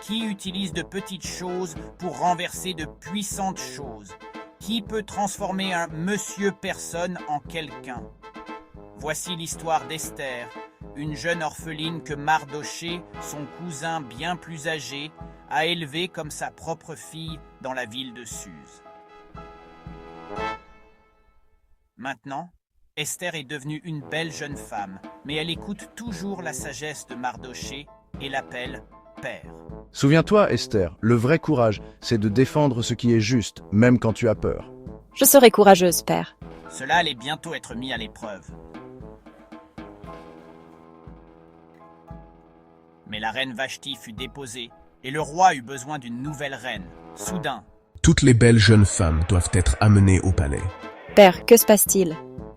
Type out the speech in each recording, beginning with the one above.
Qui utilise de petites choses pour renverser de puissantes choses? Qui peut transformer un monsieur personne en quelqu'un? Voici l'histoire d'Esther, une jeune orpheline que Mardochée, son cousin bien plus âgé, a élevée comme sa propre fille dans la ville de Suse. Maintenant, Esther est devenue une belle jeune femme, mais elle écoute toujours la sagesse de Mardochée et l'appelle père. Souviens-toi, Esther, le vrai courage, c'est de défendre ce qui est juste, même quand tu as peur. Je serai courageuse, père. Cela allait bientôt être mis à l'épreuve. Mais la reine Vashti fut déposée, et le roi eut besoin d'une nouvelle reine. Soudain, Toutes les belles jeunes femmes doivent être amenées au palais. Père, que se passe-t-il?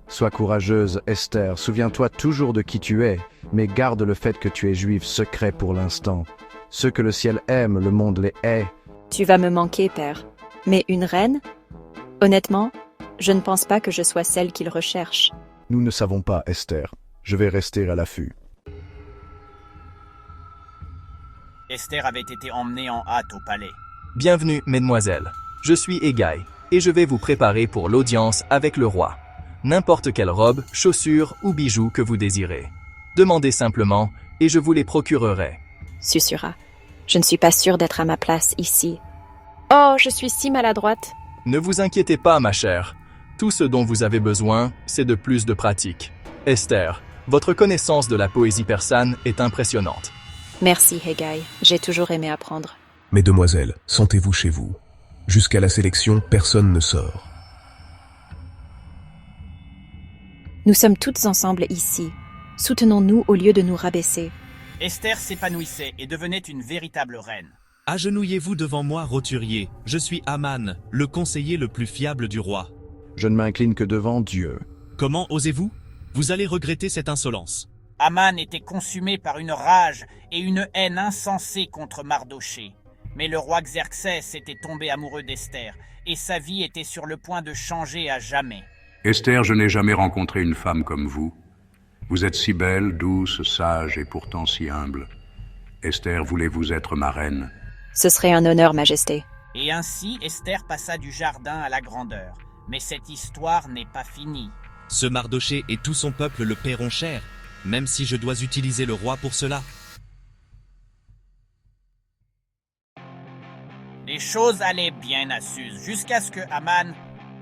Sois courageuse, Esther, souviens-toi toujours de qui tu es, mais garde le fait que tu es juive secret pour l'instant. Ceux que le ciel aime, le monde les hait. Tu vas me manquer, père. Mais une reine? Honnêtement, je ne pense pas que je sois celle qu'il recherche. Nous ne savons pas, Esther. Je vais rester à l'affût. Esther avait été emmenée en hâte au palais. Bienvenue, mesdemoiselles. Je suis Hégaï, et je vais vous préparer pour l'audience avec le roi. N'importe quelle robe, chaussures ou bijoux que vous désirez. Demandez simplement, et je vous les procurerai. Susurra. Je ne suis pas sûre d'être à ma place ici. Oh, je suis si maladroite. Ne vous inquiétez pas, ma chère. Tout ce dont vous avez besoin, c'est de plus de pratique. Esther, votre connaissance de la poésie persane est impressionnante. Merci, Hégaï. J'ai toujours aimé apprendre. Mesdemoiselles, sentez-vous chez vous. Jusqu'à la sélection, personne ne sort. Nous sommes toutes ensemble ici. Soutenons-nous au lieu de nous rabaisser. Esther s'épanouissait et devenait une véritable reine. Agenouillez-vous devant moi, roturier. Je suis Aman, le conseiller le plus fiable du roi. Je ne m'incline que devant Dieu. Comment osez-vous? Vous allez regretter cette insolence. Aman était consumé par une rage et une haine insensée contre Mardochée. Mais le roi Xerxès était tombé amoureux d'Esther, et sa vie était sur le point de changer à jamais. Esther, je n'ai jamais rencontré une femme comme vous. Vous êtes si belle, douce, sage et pourtant si humble. Esther, voulez-vous être ma reine? Ce serait un honneur, Majesté. Et ainsi, Esther passa du jardin à la grandeur. Mais cette histoire n'est pas finie. Ce Mardochée et tout son peuple le paieront cher, même si je dois utiliser le roi pour cela. Les choses allaient bien à Suse, jusqu'à ce que Aman...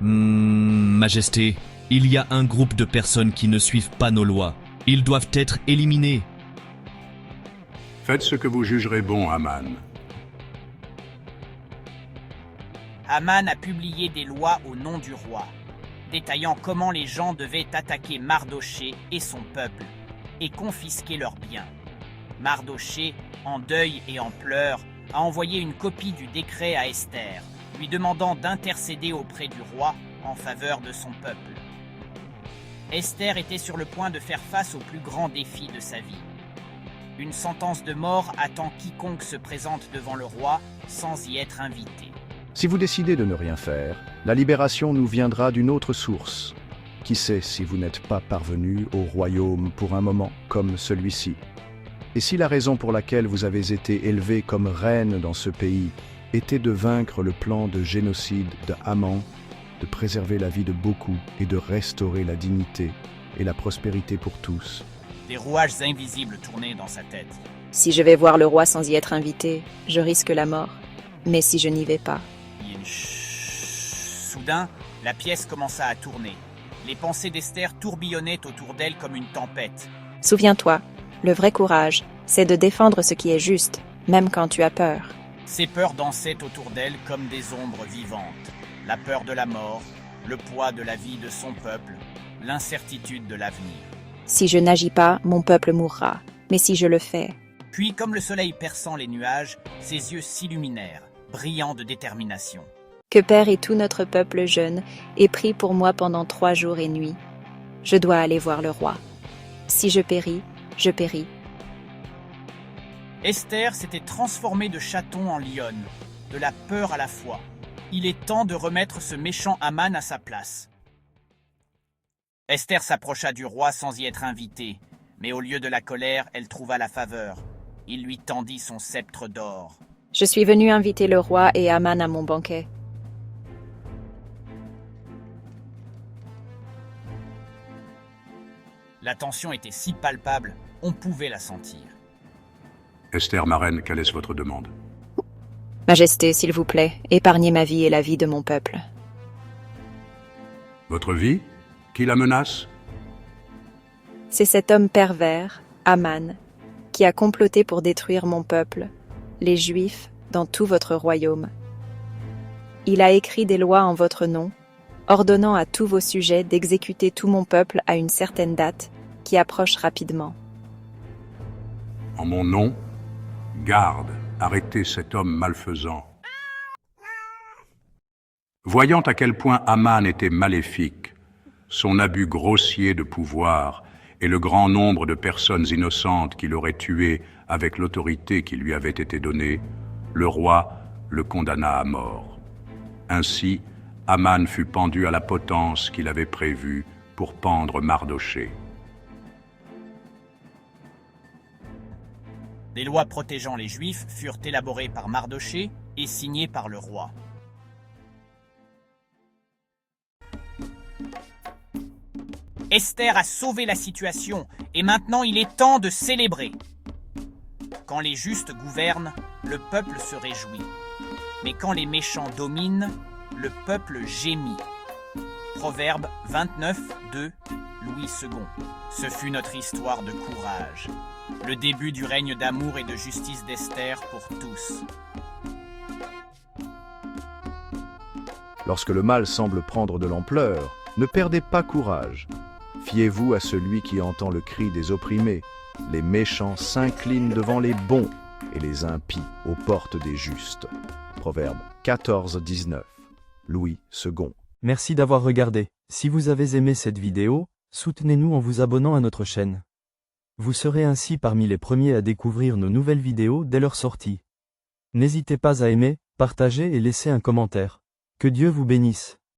Majesté, il y a un groupe de personnes qui ne suivent pas nos lois. Ils doivent être éliminés. Faites ce que vous jugerez bon, Aman. Aman a publié des lois au nom du roi, détaillant comment les gens devaient attaquer Mardochée et son peuple, et confisquer leurs biens. Mardochée, en deuil et en pleurs, a envoyé une copie du décret à Esther, lui demandant d'intercéder auprès du roi en faveur de son peuple. Esther était sur le point de faire face au plus grand défi de sa vie. Une sentence de mort attend quiconque se présente devant le roi sans y être invité. Si vous décidez de ne rien faire, la libération nous viendra d'une autre source. Qui sait si vous n'êtes pas parvenu au royaume pour un moment comme celui-ci? Et si la raison pour laquelle vous avez été élevée comme reine dans ce pays était de vaincre le plan de génocide de Haman, de préserver la vie de beaucoup et de restaurer la dignité et la prospérité pour tous? Des rouages invisibles tournaient dans sa tête. Si je vais voir le roi sans y être invité, je risque la mort. Mais si je n'y vais pas... Soudain, la pièce commença à tourner. Les pensées d'Esther tourbillonnaient autour d'elle comme une tempête. Souviens-toi, le vrai courage, c'est de défendre ce qui est juste, même quand tu as peur. Ses peurs dansaient autour d'elle comme des ombres vivantes. La peur de la mort, le poids de la vie de son peuple, l'incertitude de l'avenir. Si je n'agis pas, mon peuple mourra. Mais si je le fais... Puis, comme le soleil perçant les nuages, ses yeux s'illuminèrent, brillants de détermination. Que Père et tout notre peuple jeune ait pris pour moi pendant 3 jours et nuits. Je dois aller voir le roi. Si je péris, je péris. Esther s'était transformée de chaton en lionne, de la peur à la foi. Il est temps de remettre ce méchant Haman à sa place. Esther s'approcha du roi sans y être invitée, mais au lieu de la colère, elle trouva la faveur. Il lui tendit son sceptre d'or. Je suis venu inviter le roi et Haman à mon banquet. La tension était si palpable, on pouvait la sentir. Esther, ma reine, quelle est votre demande? Majesté, s'il vous plaît, épargnez ma vie et la vie de mon peuple. Votre vie? Qui la menace? C'est cet homme pervers, Haman, qui a comploté pour détruire mon peuple, les Juifs, dans tout votre royaume. Il a écrit des lois en votre nom, ordonnant à tous vos sujets d'exécuter tout mon peuple à une certaine date, qui approche rapidement. En mon nom, garde, arrêtez cet homme malfaisant. Voyant à quel point Haman était maléfique, son abus grossier de pouvoir et le grand nombre de personnes innocentes qu'il aurait tuées avec l'autorité qui lui avait été donnée, le roi le condamna à mort. Ainsi, Haman fut pendu à la potence qu'il avait prévue pour pendre Mardochée. Des lois protégeant les Juifs furent élaborées par Mardochée et signées par le roi. Esther a sauvé la situation et maintenant il est temps de célébrer. Quand les justes gouvernent, le peuple se réjouit. Mais quand les méchants dominent, le peuple gémit. Proverbe 29:2, Louis II. Ce fut notre histoire de courage. Le début du règne d'amour et de justice d'Esther pour tous. Lorsque le mal semble prendre de l'ampleur, ne perdez pas courage. Fiez-vous à celui qui entend le cri des opprimés. Les méchants s'inclinent devant les bons et les impies aux portes des justes. Proverbe 14:19, Louis II. Merci d'avoir regardé. Si vous avez aimé cette vidéo, soutenez-nous en vous abonnant à notre chaîne. Vous serez ainsi parmi les premiers à découvrir nos nouvelles vidéos dès leur sortie. N'hésitez pas à aimer, partager et laisser un commentaire. Que Dieu vous bénisse.